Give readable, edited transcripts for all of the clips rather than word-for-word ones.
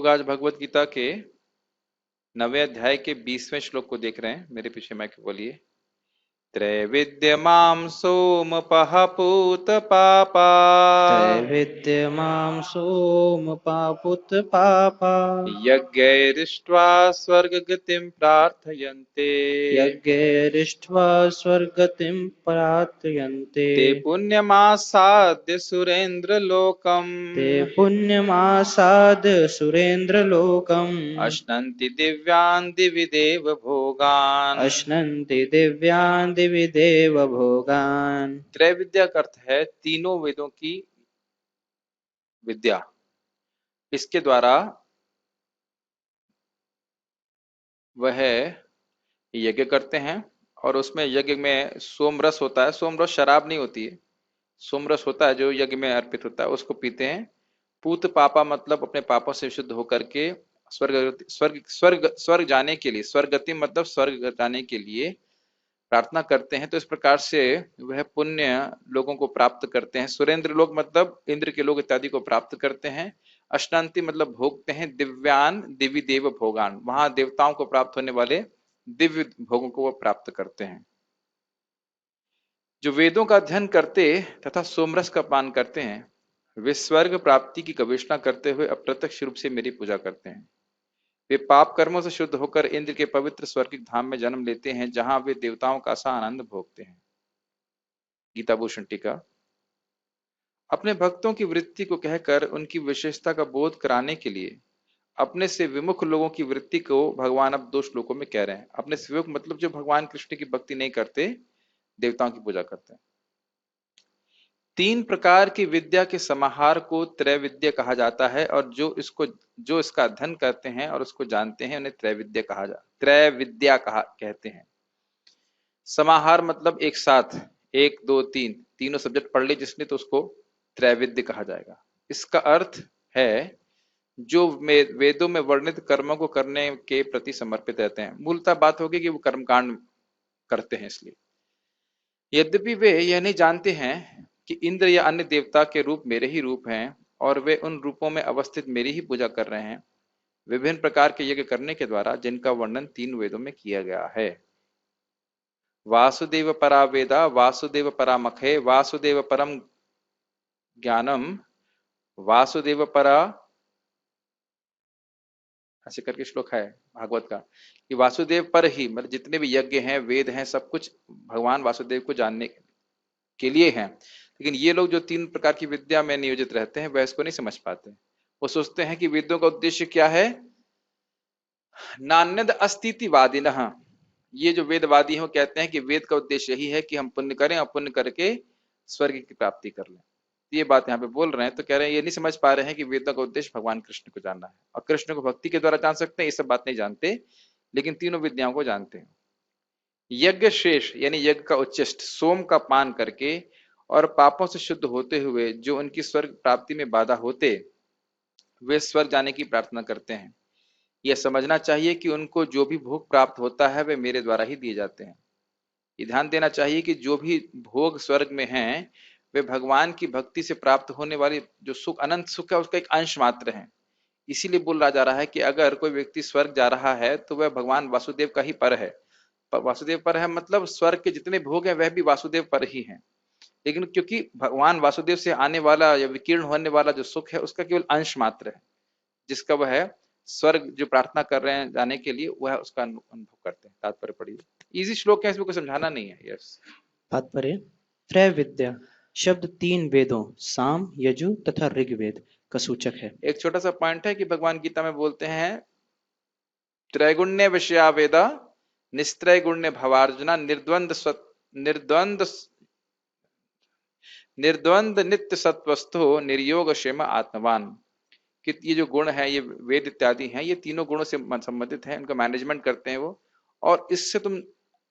लोग आज भगवत गीता के 9वें अध्याय के 20वें श्लोक को देख रहे हैं। मेरे पीछे माइक बोलिए। त्रैविद्यमां सोमपः पूत पापा त्रैविद्यमां सोमपापुत पापा यज्ञैरिष्ट्वा स्वर्गगतिं प्रार्थयन्ते यज्ञैरिष्ट्वा स्वर्गतिं प्रार्थयन्ते ते पुण्यमासाद्य सुरेन्द्रलोकम् ते पुण्यमासाद्य सुरेन्द्रलोकम् अश्नन्ति दिव्यान् दिवि देव भोगान्। अश्नन्ति दिव्यान् दिवि देव भोगान्। त्रैविद्या का अर्थ है तीनों वेदों की विद्या। इसके द्वारा वह यज्ञ करते हैं और उसमें यज्ञ में सोमरस होता है। सोमरस शराब नहीं होती है, सोमरस होता है जो यज्ञ में अर्पित होता है, उसको पीते हैं। पूत पापा मतलब अपने पापों से शुद्ध होकर के स्वर्ग स्वर्ग स्वर्ग स्वर्ग जाने के लिए, स्वर्गति मतलब स्वर्ग जाने के लिए प्रार्थना करते हैं। तो इस प्रकार से वह पुण्य लोगों को प्राप्त करते हैं। सुरेंद्र लोग मतलब इंद्र के लोग इत्यादि को प्राप्त करते हैं। अष्टांति मतलब भोगते हैं। दिव्यान दिव्य देव भोगान, वहां देवताओं को प्राप्त होने वाले दिव्य भोगों को वो प्राप्त करते हैं। जो वेदों का अध्ययन करते तथा सोमरस का पान करते हैं वे स्वर्ग प्राप्ति की गवेषणा करते हुए अप्रत्यक्ष रूप से मेरी पूजा करते हैं। वे पाप कर्मों से शुद्ध होकर इंद्र के पवित्र स्वर्गिक धाम में जन्म लेते हैं, जहां वे देवताओं का सा आनंद भोगते हैं। गीता भूषण टीका। अपने भक्तों की वृत्ति को कहकर उनकी विशेषता का बोध कराने के लिए अपने से विमुख लोगों की वृत्ति को भगवान अब 2 श्लोकों में कह रहे हैं। अपने से विमुख मतलब जो भगवान कृष्ण की भक्ति नहीं करते, देवताओं की पूजा करते हैं। 3 प्रकार की विद्या के समाहार को त्रैविद्या कहा जाता है और जो इसका अध्ययन करते हैं और उसको जानते हैं उन्हें त्रैविद्या कहते हैं। समाहार मतलब एक साथ, 1 2 3 तीनों सब्जेक्ट पढ़ ले जिसने तो उसको त्रैविद्य कहा जाएगा। इसका अर्थ है जो वेदों में वर्णित कर्मों को करने के प्रति समर्पित रहते हैं। मूलतः बात होगी कि वो कर्मकांड करते हैं। इसलिए यद्यपि वे यह नहीं जानते हैं कि इंद्र या अन्य देवता के रूप मेरे ही रूप हैं और वे उन रूपों में अवस्थित मेरी ही पूजा कर रहे हैं, विभिन्न प्रकार के यज्ञ करने के द्वारा जिनका वर्णन 3 वेदों में किया गया है। वासुदेव परा वेदा वासुदेव परा मखे वासुदेव परम ज्ञानम वासुदेव परा, ऐसे करके श्लोक है भागवत का कि वासुदेव पर ही मतलब जितने भी यज्ञ हैं, वेद हैं, सब कुछ भगवान वासुदेव को जानने के लिए हैं। लेकिन ये लोग जो 3 प्रकार की विद्या में नियोजित रहते हैं वह इसको नहीं समझ पाते। वो सोचते हैं कि वेदों का उद्देश्य क्या है। नान्यद अस्तित्ववादिनः, ये जो वेदवादी हैं वो कहते हैं कि वेद का उद्देश्य यही है कि हम पुण्य करें और पुण्य करके स्वर्ग की प्राप्ति कर लें। ये बात यहाँ पे बोल रहे हैं तो कह रहे हैं ये नहीं समझ पा रहे हैं कि वेदों का उद्देश्य भगवान कृष्ण को जानना है और कृष्ण को भक्ति के द्वारा जान सकते हैं। ये सब बात नहीं जानते, लेकिन तीनों विद्याओं को जानते हैं। यज्ञ शेष यानी यज्ञ का उच्चिष्ट सोम का पान करके और पापों से शुद्ध होते हुए जो उनकी स्वर्ग प्राप्ति में बाधा होते, वे स्वर्ग जाने की प्रार्थना करते हैं। यह समझना चाहिए कि उनको जो भी भोग प्राप्त होता है वे मेरे द्वारा ही दिए जाते हैं। ये ध्यान देना चाहिए कि जो भी भोग स्वर्ग में हैं वे भगवान की भक्ति से प्राप्त होने वाली जो सुख, अनंत सुख है, उसका एक अंश मात्र है। इसीलिए बोला जा रहा है कि अगर कोई व्यक्ति स्वर्ग जा रहा है तो वह भगवान वासुदेव का ही पर है। वासुदेव पर है मतलब स्वर्ग के जितने भोग हैं वह भी वासुदेव पर ही हैं। लेकिन क्योंकि भगवान वासुदेव से आने वाला या विकीर्ण होने वाला जो सुख है उसका केवल अंश मात्र है, जिसका वह स्वर्ग जो प्रार्थना कर रहे हैं जाने के लिए वह उसका अनुभव करते हैं। तात्पर्य पढ़िए, इजी श्लोक है, इसमें कोई समझाना नहीं है। यस। तात्पर्य। त्रैविद्या शब्द 3 वेदों साम, यजु तथा ऋग्वेद का सूचक है। एक छोटा सा पॉइंट है कि भगवान गीता में बोलते हैं त्रैगुण्य विषया वेदा निस्त्रय गुण्य भवार्जुना निर्द्वंद नित्य सत्वस्थो निर्योग क्षेम आत्मवान। कि ये जो गुण है ये वेद इत्यादि हैं, ये तीनों गुणों से संबंधित हैं, उनका मैनेजमेंट करते हैं वो। और इससे तुम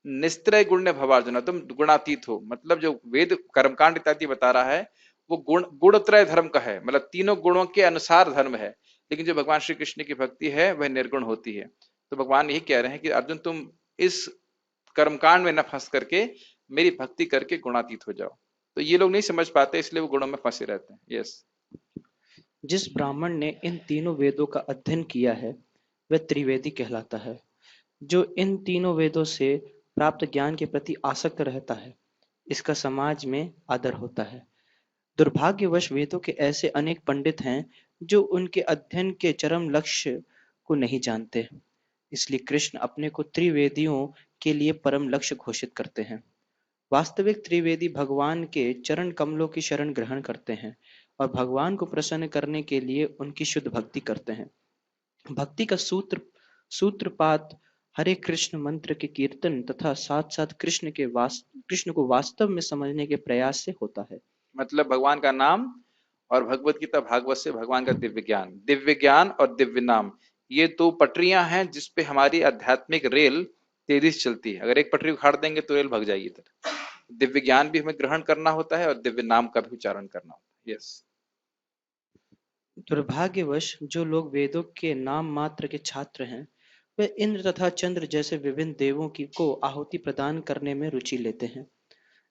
निस्त्रय गुण्य भवार्जुना, तुम गुणातीत हो। मतलब जो वेद कर्मकांड इत्यादि बता रहा है वो गुणत्रय धर्म का है, मतलब तीनों गुणों के अनुसार धर्म है। लेकिन जो भगवान श्री कृष्ण की भक्ति है वह निर्गुण होती है। तो भगवान यही कह रहे हैं कि अर्जुन तुम इस कर्मकांड में न फंस करके मेरी भक्ति करके गुणातीत हो जाओ। तो ये लोग नहीं समझ पाते, इसलिए वो गुणों में फंसे रहते हैं। यस। जिस ब्राह्मण ने इन तीनों वेदों का अध्ययन किया है वह त्रिवेदी कहलाता है। जो इन तीनों वेदों से प्राप्त ज्ञान के प्रति आसक्त रहता है इसका समाज में आदर होता है। दुर्भाग्यवश वेदों के ऐसे अनेक पंडित हैं जो उनके अध्ययन के चरम लक्ष्य को नहीं जानते। इसलिए कृष्ण अपने को त्रिवेदियों के लिए परम लक्ष्य घोषित करते हैं। वास्तविक त्रिवेदी भगवान के चरण कमलों की शरण ग्रहण करते हैं और भगवान को प्रसन्न करने के लिए उनकी शुद्ध भक्ति करते हैं। भक्ति का सूत्रपात हरे कृष्ण मंत्र के कीर्तन तथा साथ साथ कृष्ण को वास्तव में समझने के प्रयास से होता है। मतलब भगवान का नाम और भगवत गीता भागवत से भगवान का दिव्य ज्ञान और दिव्य नाम, ये दो पटरियां हैं जिसपे हमारी आध्यात्मिक रेल तेजी से चलती है। अगर एक पटरी उखाड़ देंगे तो रेल भग जाएगी। इधर दिव्य ज्ञान भी हमें ग्रहण करना होता है और दिव्य नाम का भी उच्चारण करना होता है। यस। दुर्भाग्यवश जो लोग वेदों के नाम मात्र के छात्र हैं वे इंद्र तथा चंद्र जैसे विभिन्न देवों की को आहुति प्रदान करने में रुचि लेते हैं।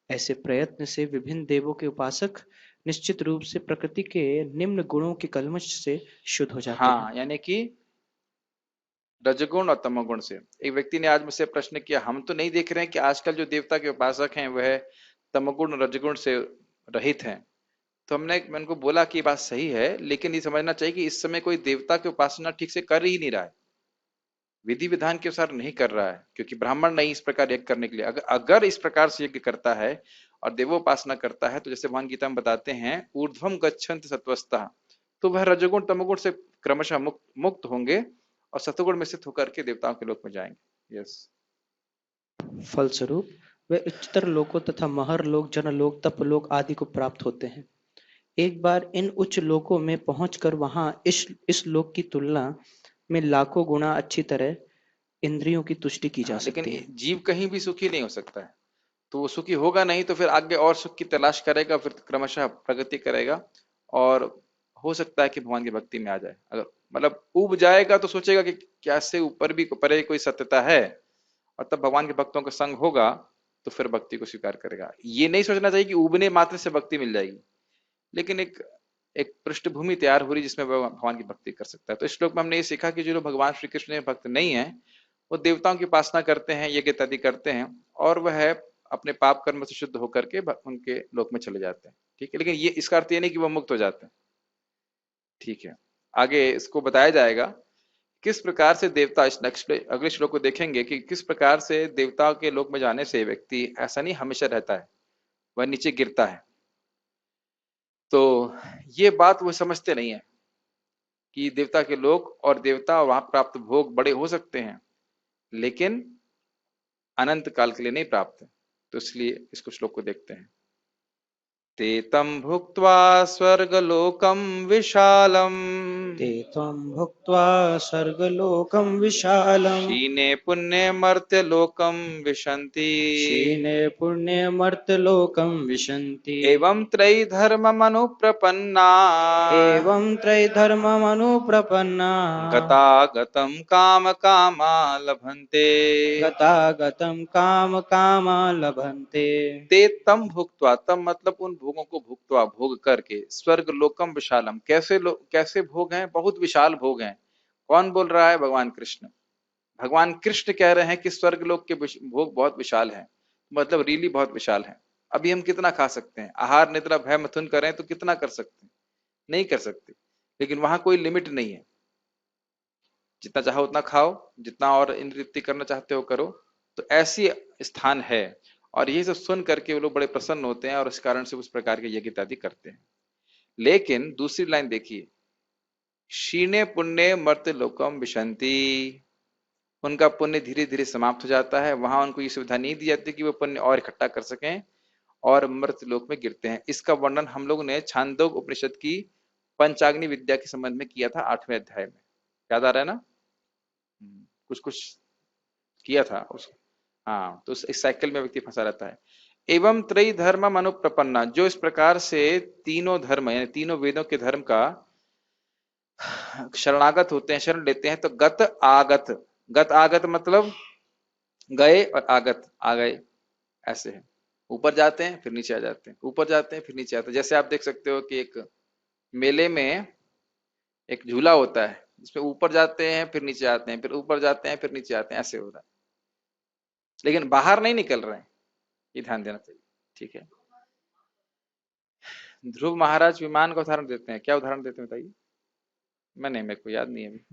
ऐसे प्रयत्न से विभिन्न देवों के उपासक निश्चित रूप से प्रकृति के निम्न गुणों के कलमश से शुद्ध हो जाते हैं। हाँ, यानी कि रजगुण और तमोगुण से। एक व्यक्ति ने आज मुझसे प्रश्न किया, हम तो नहीं देख रहे हैं कि आजकल जो देवता के उपासक हैं वह तमोगुण रजगुण से रहित हैं। तो मैं उनको बोला कि ये बात सही है, लेकिन ये समझना चाहिए कि इस समय कोई देवता की उपासना ठीक से कर ही नहीं रहा है, विधि विधान के अनुसार नहीं कर रहा है, क्योंकि ब्राह्मण नहीं इस प्रकार यज्ञ करने के लिए। अगर इस प्रकार से यज्ञ करता है और देवोपासना करता है तो जैसे भगवान गीता में बताते हैं ऊर्ध्वम गच्छन्ति सत्वस्ता, तो वह रजोगुण तमोगुण से क्रमशः मुक्त होंगे और सतोगुण में स्थित होकर के देवताओं के लोक में जाएंगे। यस। फलस्वरूप वे उच्चतर लोकों तथा महरलोक, जनलोक, तपलोक आदि को प्राप्त होते हैं। एक बार इन उच्च लोकों में पहुंचकर वहां इस लोक की तुलना में लाखों गुना अच्छी तरह इंद्रियों की तुष्टि की जा हाँ, लेकिन सकती है। जीव कहीं भी सुखी नहीं हो सकता है, तो वो सुखी होगा नहीं तो फिर आगे और सुख की तलाश करेगा, फिर क्रमशः प्रगति करेगा और हो सकता है कि भगवान की भक्ति में आ जाए। अगर मतलब उब जाएगा तो सोचेगा कि कैसे ऊपर भी परे कोई सत्यता है, और तब भगवान के भक्तों का संग होगा तो फिर भक्ति को स्वीकार करेगा। ये नहीं सोचना चाहिए कि उबने मात्र से भक्ति मिल जाएगी, लेकिन एक एक पृष्ठभूमि तैयार हो रही जिसमें वह भगवान की भक्ति कर सकता है। तो इस श्लोक में हमने ये सीखा कि जो लोग भगवान श्री कृष्ण के भक्त नहीं है वो देवताओं की उपासना करते हैं, यज्ञ इत्यादि करते हैं और वह अपने पाप कर्म से शुद्ध होकर के उनके लोक में चले जाते हैं। ठीक है, लेकिन ये इसका अर्थ ये नहीं कि वो मुक्त हो जाते हैं। ठीक है, आगे इसको बताया जाएगा किस प्रकार से देवता, इस नेक्स्ट अगले श्लोक को देखेंगे कि किस प्रकार से देवताओं के लोक में जाने से व्यक्ति ऐसा नहीं हमेशा रहता है, वह नीचे गिरता है। तो ये बात वो समझते नहीं है कि देवता के लोक और देवता और वहां प्राप्त भोग बड़े हो सकते हैं लेकिन अनंत काल के लिए नहीं प्राप्त है। तो इसलिए इसको श्लोक को देखते हैं। ते तं भुक्त्वा स्वर्गलोकं विशालम् ते त्वं भुक्त्वा स्वर्गलोकं विशालम् क्षीणे पुण्ये मर्त्यलोकं विशन्ति क्षीणे पुण्ये मर्त्यलोकं विशन्ति एवं त्रयी धर्ममनुप्रपन्ना एवं त्रैधर्ममनुप्रपन्ना गतागतं कामकामा लभन्ते गतागतं कामकामा लभन्ते। ते तम भुक्त्वा, तम मतलब उन भोगों को भुक्त्वा भोग करके, स्वर्ग लोकम विशालम, कैसे भोग हैं, बहुत विशाल भोग हैं। कौन बोल रहा है? भगवान कृष्ण। भगवान कृष्ण कह रहे हैं कि स्वर्ग लोक के भोग बहुत विशाल हैं, मतलब रियली बहुत विशाल है। अभी हम कितना खा सकते हैं? आहार निद्रा भय मिथुन करें तो कितना कर सकते हैं? नहीं कर सकते। लेकिन वहां कोई लिमिट नहीं है, जितना चाहो उतना खाओ, जितना और इंद्रिय तृप्ति करना चाहते हो करो। तो ऐसी स्थान है और ये सब सुन करके वो लोग बड़े प्रसन्न होते हैं और इस कारण से उस प्रकार के यज्ञ इत्यादि करते हैं। लेकिन दूसरी लाइन देखिए, क्षीणे पुण्य मर्त्य लोकम विशंति, उनका पुण्य धीरे धीरे समाप्त हो जाता है, वहां उनको ये सुविधा नहीं दी जाती कि वो पुण्य और इकट्ठा कर सकें और मर्त्य लोक में गिरते हैं। इसका वर्णन हम लोग ने छांदोग्य उपनिषद की पंचाग्नि विद्या के संबंध में किया था 8वें अध्याय में। याद आ रहा है ना? कुछ कुछ किया था उस, हाँ, तो इस साइकिल में व्यक्ति फंसा रहता है। एवं त्रयी धर्म अनुप्रपन्ना, जो इस प्रकार से तीनों धर्म यानी तीनों वेदों के धर्म का शरणागत होते हैं, शरण लेते हैं, तो गत आगत मतलब गए और आगत आ गए, ऐसे है। ऊपर जाते हैं फिर नीचे आ जाते हैं, ऊपर जाते हैं फिर नीचे आते हैं। जैसे आप देख सकते हो कि एक मेले में एक झूला होता है जिसमें ऊपर जाते हैं फिर नीचे आते हैं, फिर ऊपर जाते हैं फिर नीचे आते हैं, ऐसे हो रहा है, लेकिन बाहर नहीं निकल रहे हैं। ये ध्यान देना चाहिए। ठीक है। ध्रुव महाराज विमान का उदाहरण देते हैं, क्या उदाहरण देते हैं बताइए। मैंने, मेरे को याद नहीं है अभी।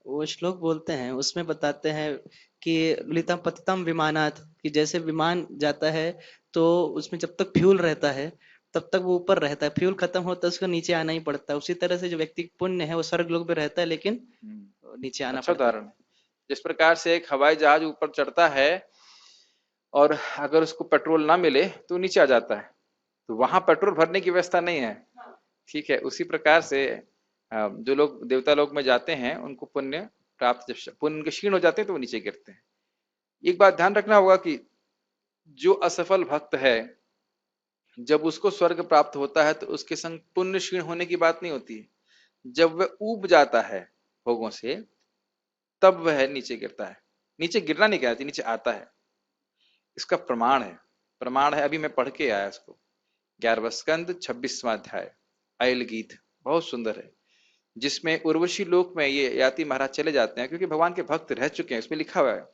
वो श्लोक बोलते हैं, उसमें बताते हैं कि ललितम पतितम विमानात, कि जैसे विमान जाता है तो उसमें जब तक फ्यूल रहता है तब तक वो ऊपर रहता है, फ्यूल खत्म होता है उसको नीचे आना ही पड़ता है। उसी तरह से जो व्यक्ति पुण्य है वो स्वर्ग लोक में रहता है, लेकिन नीचे आना अच्छा पड़ता उदाहरण है। जिस प्रकार से एक हवाई जहाज ऊपर चढ़ता है और अगर उसको पेट्रोल ना मिले तो नीचे आ जाता है, तो वहां पेट्रोल भरने की व्यवस्था नहीं है। ठीक है, उसी प्रकार से जो लोग देवता लोक में जाते हैं उनको पुण्य प्राप्त, जब पुण्य उनके क्षीण हो जाते हैं तो वो नीचे गिरते हैं। एक बात ध्यान रखना होगा कि जो असफल भक्त है, जब उसको स्वर्ग प्राप्त होता है तो उसके संग पुण्य क्षीण होने की बात नहीं होती। जब वह ऊब जाता है भोगों से, तब वह नीचे गिरता है। नीचे गिरना नहीं कहती, नीचे आता है। इसका प्रमाण है, प्रमाण है, अभी मैं पढ़ के आया इसको। 11वां स्कंद 26वां अध्याय, आयल गीत, बहुत सुंदर है, जिसमें उर्वशी लोक में ये याति महाराज चले जाते हैं क्योंकि भगवान के भक्त रह चुके हैं, इसमें लिखा हुआ है।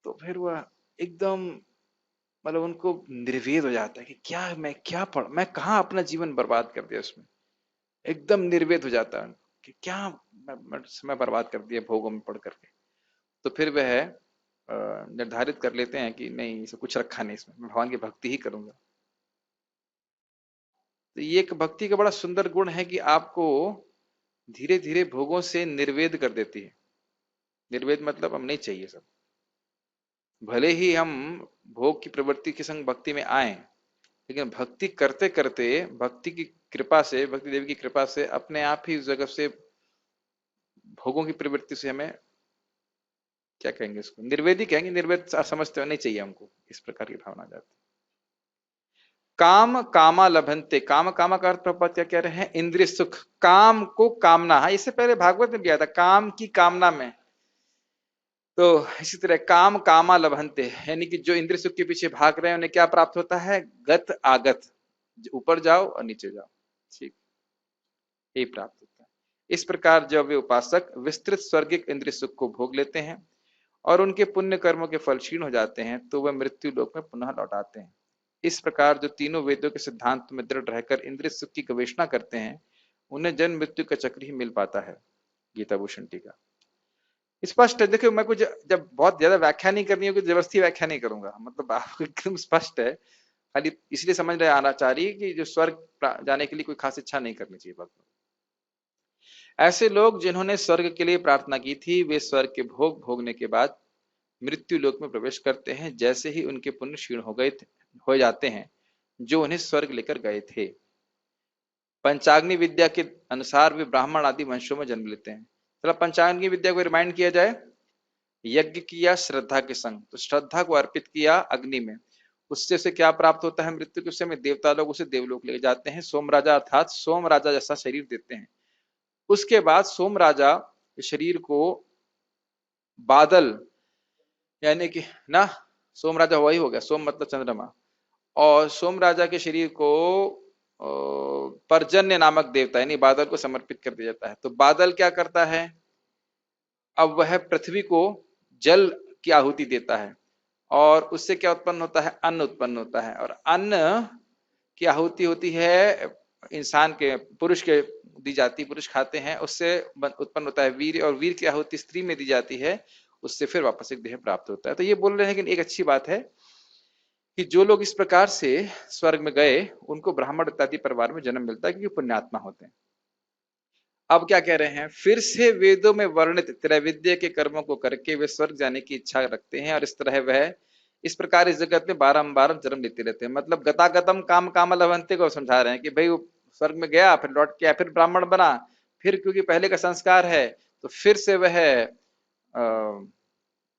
तो फिर वह एकदम, मतलब उनको निर्वेद हो जाता है कि क्या मैं, क्या पढ़, मैं कहाँ अपना जीवन बर्बाद कर दिया उसमें। एकदम निर्वेद हो जाता है कि क्या मैं समय बर्बाद कर दिया भोगों में पढ़ करके। तो फिर वह निर्धारित कर लेते हैं कि नहीं, इसे कुछ रखा नहीं, इसमें मैं भगवान की भक्ति ही करूंगा। तो ये एक भक्ति का बड़ा सुंदर गुण है कि आपको धीरे धीरे भोगों से निर्वेद कर देती है। निर्वेद मतलब हम नहीं चाहिए सब, भले ही हम भोग की प्रवृत्ति के संग भक्ति में आए, लेकिन भक्ति करते करते, भक्ति की कृपा से, भक्ति देवी की कृपा से अपने आप ही उस जगह से, भोगों की प्रवृत्ति से हमें, क्या कहेंगे इसको, निर्वेदी कहेंगे, निर्वेद समझते हो नहीं चाहिए हमको, इस प्रकार की भावना आ जाती है। काम कामा लभंते, काम कामा का अर्थ प्रभुपाद क्या कह रहे हैं, इंद्रिय सुख, काम को कामना है, इससे पहले भागवत में भी आया था, काम की कामना में। तो इसी तरह काम कामा लभंते, यानी कि जो इंद्रिय सुख के पीछे भाग रहे हैं उन्हें क्या प्राप्त होता है, गत आगत, ऊपर जाओ और नीचे जाओ, ठीक, यही प्राप्त होता है। इस प्रकार जब वे उपासक विस्तृत स्वर्गिक इंद्रिय सुख को भोग लेते हैं और उनके पुण्य कर्मों के फल क्षीण हो जाते हैं, तो वह मृत्यु लोक में पुनः लौट आते हैं। इस प्रकार जो तीनों वेदों के सिद्धांत में दृढ़ रहकर इंद्रिय सुख की गवेषणा करते हैं, उन्हें जन्म मृत्यु का चक्र ही मिल पाता है। गीता भूषण टीका। स्पष्ट है, देखिए मैं कुछ जब बहुत ज्यादा व्याख्या नहीं करनी होगी, जबरदस्ती व्याख्या नहीं करूंगा, मतलब आपको एकदम स्पष्ट है। खाली इसलिए समझ रहे आना चाह रही है कि जो स्वर्ग जाने के लिए कोई खास इच्छा नहीं करनी चाहिए भक्त। ऐसे लोग जिन्होंने स्वर्ग के लिए प्रार्थना की थी, वे स्वर्ग के भोग भोगने के बाद मृत्यु लोक में प्रवेश करते हैं, जैसे ही उनके पुण्य क्षीण हो गए हो जाते हैं, जो उन्हें स्वर्ग लेकर गए थे। पंचाग्नि विद्या के अनुसार वे ब्राह्मण आदि वंशों में जन्म लेते हैं। चलो पंचाग्नि विद्या को रिमाइंड किया जाए। यज्ञ किया श्रद्धा के संग, तो श्रद्धा को अर्पित किया अग्नि में, उससे से क्या प्राप्त होता है, मृत्यु के समय देवता लोग उसे देवलोक ले जाते हैं, सोम राजा अर्थात सोम राजा जैसा शरीर देते हैं। उसके बाद सोम राजा शरीर को बादल, यानी कि ना, सोम राजा वही हो गया, सोम मतलब चंद्रमा, और सोम राजा के शरीर को पर्जन्य नामक देवता यानी बादल को समर्पित कर दिया जाता है। तो बादल क्या करता है, अब वह पृथ्वी को जल की आहुति देता है, और उससे क्या उत्पन्न होता है, अन्न उत्पन्न होता है, और अन्न की आहुति होती है इंसान के, पुरुष के दी जाती, पुरुष खाते हैं, उससे उत्पन्न होता है वीर, और वीर की आहुति स्त्री में दी जाती है, उससे फिर वापस एक देह प्राप्त होता है। तो ये बोल रहे हैं कि एक अच्छी बात है कि जो लोग इस प्रकार से स्वर्ग में गए उनको ब्राह्मण इत्यादि परिवार में जन्म मिलता है क्योंकि पुण्यात्मा होते हैं। अब क्या कह रहे हैं, फिर से वेदों में वर्णित त्रैविद्य के कर्मों को करके वे स्वर्ग जाने की इच्छा रखते हैं, और इस तरह वह इस प्रकार इस जगत में बारंबार जन्म लेते रहते हैं। मतलब गतागतम काम काम लवंते को समझा रहे हैं कि भाई वो स्वर्ग में गया, फिर लौट के आया, फिर ब्राह्मण बना, फिर क्योंकि पहले का संस्कार है तो फिर से वह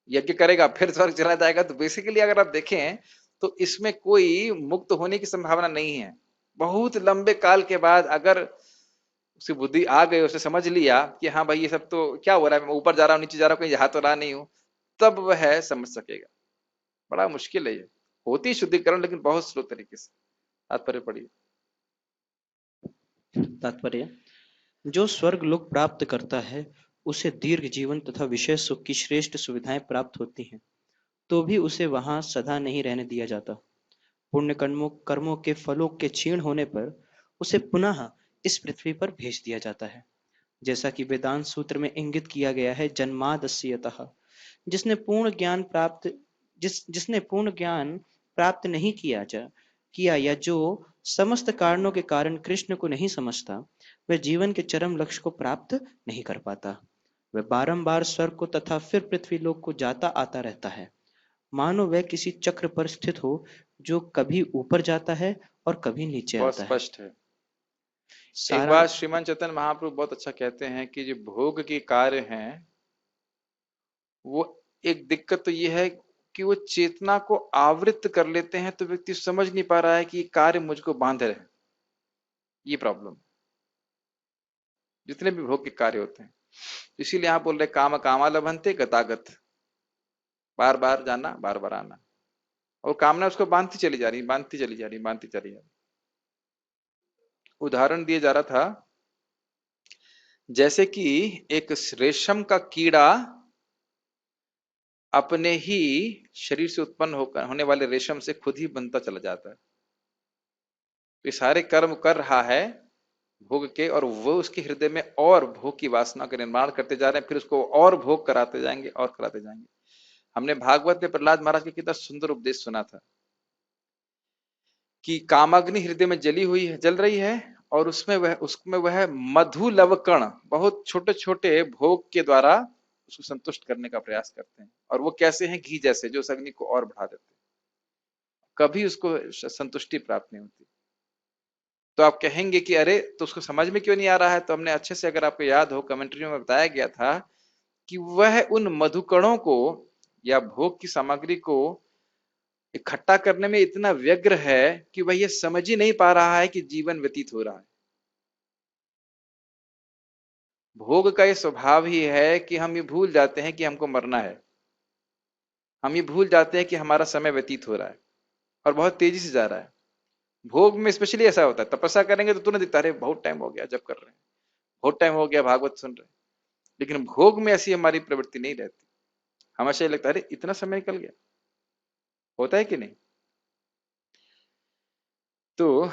यज्ञ करेगा, फिर स्वर्ग चला जाएगा। तो बेसिकली अगर आप देखें तो इसमें कोई मुक्त होने की संभावना नहीं है। बहुत लंबे काल के बाद अगर उसकी बुद्धि आ गई, उसे समझ लिया कि हाँ भाई ये सब तो क्या हो रहा है, मैं ऊपर जा रहा हूँ नीचे जा रहा हूँ, कहीं जा तो रहा नहीं हूँ, तब वह समझ सकेगा। बड़ा मुश्किल है ये, होती शुद्धिकरण लेकिन बहुत स्लो तरीके से। तात्पर्य पढ़िए। तात्पर्य, जो स्वर्ग लोक प्राप्त करता है उसे दीर्घ जीवन तथा विशेष सुख की श्रेष्ठ सुविधाएं प्राप्त होती हैं, तो भी उसे वहां सदा नहीं रहने दिया जाता। पुण्य कर्मों कर्मों के फलों के क्षीण होने पर उसे पुनः इस पृथ्वी पर भेज दिया जाता है। जैसा कि वेदांत सूत्र में इंगित किया गया है, जन्मादस्यतः, जिसने पूर्ण ज्ञान प्राप्त जिसने पूर्ण ज्ञान प्राप्त नहीं किया या जो समस्त कारणों के कारण कृष्ण को नहीं समझता, वह जीवन के चरम लक्ष्य को प्राप्त नहीं कर पाता। वह बारंबार स्वर्ग को तथा फिर पृथ्वी लोक को जाता आता रहता है, मानो वह किसी चक्र पर स्थित हो जो कभी ऊपर जाता है और कभी नीचे बहुत आता है। स्पष्ट है। एक सारा बात श्रीमान चैतन्य महाप्रभु बहुत अच्छा कहते हैं कि जो भोग के कार्य हैं, वो एक दिक्कत तो ये है कि वो चेतना को आवृत कर लेते हैं, तो व्यक्ति समझ नहीं पा रहा है कि ये कार्य मुझको बांध रहे हैं। ये प्रॉब्लम, जितने भी भोग के कार्य होते हैं। इसीलिए यहाँ बोल रहे काम कामा लभंते गतागत, बार बार जाना बार बार आना, और कामना उसको बांधती चली जा रही, बांधती चली जा रही, बांधती चली जा रही। उदाहरण दिया जा रहा था, जैसे कि एक रेशम का कीड़ा अपने ही शरीर से उत्पन्न होकर होने वाले रेशम से खुद ही बनता चला जाता है। ये सारे कर्म कर रहा है भोग के, और वो उसके हृदय में और भोग की वासना का निर्माण करते जा रहे हैं, फिर उसको और भोग कराते जाएंगे और कराते जाएंगे। हमने भागवत में प्रहलाद महाराज का कितना सुंदर उपदेश सुना था कि कामाग्नि हृदय में जली हुई है, जल रही है, और उसमें वह मधु लवकण बहुत छोटे छोटे भोग के द्वारा उसको संतुष्ट करने का प्रयास करते हैं। और वो कैसे हैं? घी जैसे, जो उस अग्नि को और बढ़ा देते हैं। कभी उसको संतुष्टि प्राप्त नहीं होती। तो आप कहेंगे कि अरे, तो उसको समझ में क्यों नहीं आ रहा है? तो हमने अच्छे से, अगर आपको याद हो, कमेंट्री में बताया गया था कि वह उन मधुकणों को या भोग की सामग्री को इकट्ठा करने में इतना व्यग्र है कि वह ये समझ ही नहीं पा रहा है कि जीवन व्यतीत हो रहा है। भोग का ये स्वभाव ही है कि हम ये भूल जाते हैं कि हमको मरना है। हम ये भूल जाते हैं कि हमारा समय व्यतीत हो रहा है और बहुत तेजी से जा रहा है। भोग में स्पेशली ऐसा होता है, तपस्या करेंगे तो तुरंत दिखता है, अरे बहुत टाइम हो गया जब कर रहे हैं, बहुत टाइम हो गया भागवत सुन रहे हैं। लेकिन भोग में ऐसी हमारी प्रवृत्ति नहीं रहती। हमेशा ये लगता है अरे इतना समय निकल गया। होता है कि नहीं? तो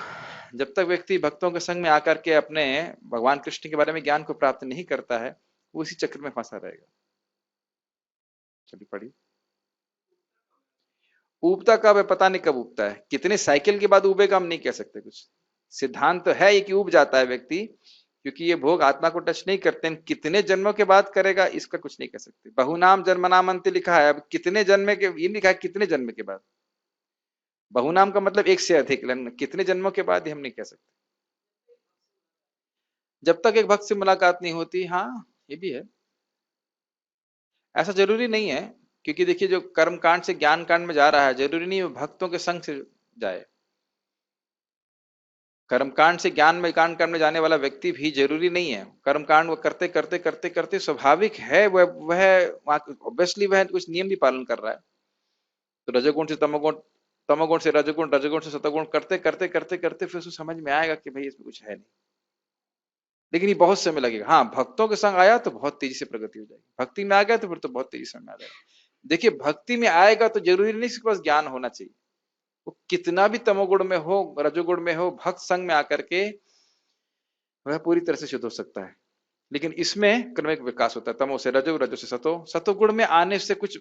जब तक व्यक्ति भक्तों के संग में आकर के अपने भगवान कृष्ण के बारे में ज्ञान को प्राप्त नहीं करता है, वो इसी चक्र में फंसा रहेगा। चलिए पढ़िए। उबता कब है? पता नहीं कब उबता है, कितने साइकिल के बाद उबेगा हम नहीं कह सकते कुछ। सिद्धांत तो है ये कि उब जाता है व्यक्ति, क्योंकि ये भोग आत्मा को टच नहीं करते हैं। कितने जन्मों के बाद करेगा इसका कुछ नहीं कह सकते। बहुनाम जन्मनाम अंत लिखा है, अब कितने जन्म के, ये लिखा है कितने जन्म के बाद। बहुनाम का मतलब एक से अधिक, कितने जन्मों के बाद हम नहीं कह सकते। जब तक एक भक्त से मुलाकात नहीं होती। हाँ, ये भी है। ऐसा जरूरी नहीं है, क्योंकि देखिए जो कर्म कांड से ज्ञान कांड में जा रहा है, जरूरी नहीं है भक्तों के संग से जाए। कर्मकांड से ज्ञान में कांड करने जाने वाला व्यक्ति भी जरूरी नहीं है। कर्मकांड वो करते करते करते करते स्वाभाविक है, वह ऑब्वियसली वह कुछ नियम भी पालन कर रहा है। तो रजोगुण से तमोगुण, तमोगुण से रजोगुण, रजोगुण से सतोगुण करते करते करते करते फिर उसको समझ में आएगा कि भाई इसमें कुछ है नहीं। लेकिन ये बहुत समय लगेगा। हाँ, भक्तों के संग आया तो बहुत तेजी से प्रगति हो जाएगी। भक्ति में आ गया तो फिर तो बहुत तेजी से आ जाएगा। देखिए, भक्ति में आएगा तो जरूरी नहीं उसके पास ज्ञान होना चाहिए। वो कितना भी तमोगुण में हो, रजोगुण में हो, भक्त संग में आकर के वह पूरी तरह से शुद्ध हो सकता है। लेकिन इसमें क्रमिक विकास होता है। तमो से रजो, रजो से सतो, सतोगुण में आने से कुछ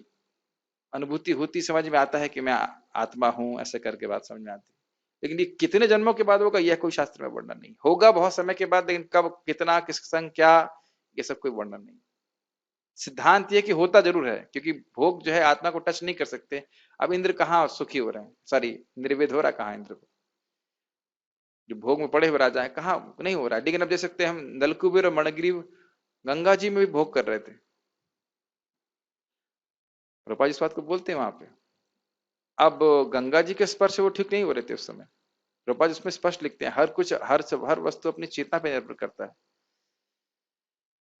अनुभूति होती, समझ में आता है कि मैं आत्मा हूं, ऐसे करके बात समझ में आती है। लेकिन ये कितने जन्मों के बाद होगा, यह कोई शास्त्र में वर्णन नहीं। होगा बहुत समय के बाद, लेकिन कब, कितना, किस संग, क्या, ये सब कोई वर्णन नहीं। सिद्धांत ये कि होता जरूर है, क्योंकि भोग जो है आत्मा को टच नहीं कर सकते। अब इंद्र कहाँ सुखी हो रहे हैं, सॉरी निर्वेद हो रहा है कहाँ इंद्र को? जो भोग में पड़े हुए राजा है, कहाँ नहीं हो रहा है। लेकिन अब देख सकते हैं हम, नलकुबेर और मणिग्रीव गंगा जी में भी भोग कर रहे थे। रूपा जी इस बात को बोलते हैं वहां पे। अब गंगा जी के स्पर्श से वो ठीक नहीं हो रहे थे उस समय। रूपा जी उसमें स्पष्ट लिखते हैं, हर कुछ, हर वस्तु अपनी चेतना पे निर्भर करता है।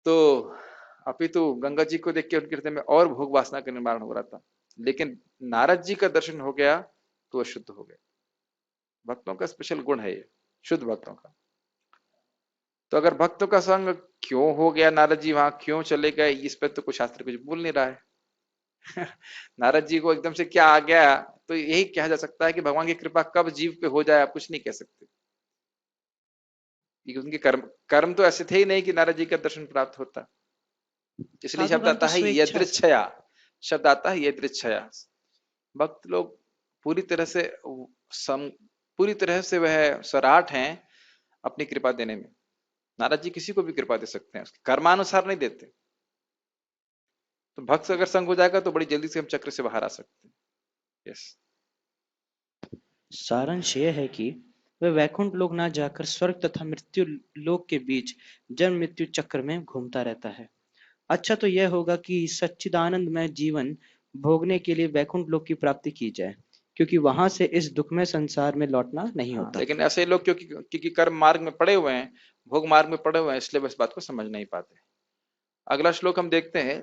तो अपितु गंगा जी को देख के उनके हृदय में और भोग वासना का निर्माण हो रहा था। लेकिन नारद जी का दर्शन हो गया तो वो शुद्ध हो गए। भक्तों का स्पेशल गुण है ये, शुद्ध भक्तों का। तो अगर भक्तों का संग क्यों हो गया, नारद जी वहां क्यों चले गए, इस पर तो कुछ शास्त्र कुछ बोल नहीं रहा है। नारद जी को एकदम से क्या आ गया, तो यही कहा जा सकता है कि भगवान की कृपा कब जीव पे हो जाए आप कुछ नहीं कह सकते, क्योंकि उनके कर्म कर्म तो ऐसे थे ही नहीं कि नारद जी का दर्शन प्राप्त होता। इसलिए शब्द साधुगण आता तो है स्वेच्छा से। यदृच्छया, शब्द आता है यदृच्छया। भक्त लोग पूरी तरह से सम पूरी तरह से वह सराठ हैं अपनी कृपा देने में। नारद जी किसी को भी कृपा दे सकते हैं, उसके कर्मानुसार नहीं देते। तो भक्त से अगर संग हो जाएगा तो बड़ी जल्दी से हम चक्र से बाहर आ सकते हैं। यस। सारांश यह है कि वह वैकुंठ लोक ना जाकर स्वर्ग तथा मृत्यु लोक के बीच जन्म मृत्यु चक्र में घूमता रहता है। अच्छा तो यह होगा कि सच्चिदानंदमय जीवन भोगने के लिए वैकुंठ लोक की प्राप्ति की जाए, क्योंकि वहां से इस दुखमय संसार में लौटना नहीं हाँ, होता। लेकिन ऐसे लोग क्योंकि क्योंकि कर्म मार्ग में पड़े हुए हैं, भोग मार्ग में पड़े हुए हैं, इसलिए बस बात को समझ नहीं पाते। अगला श्लोक हम देखते हैं,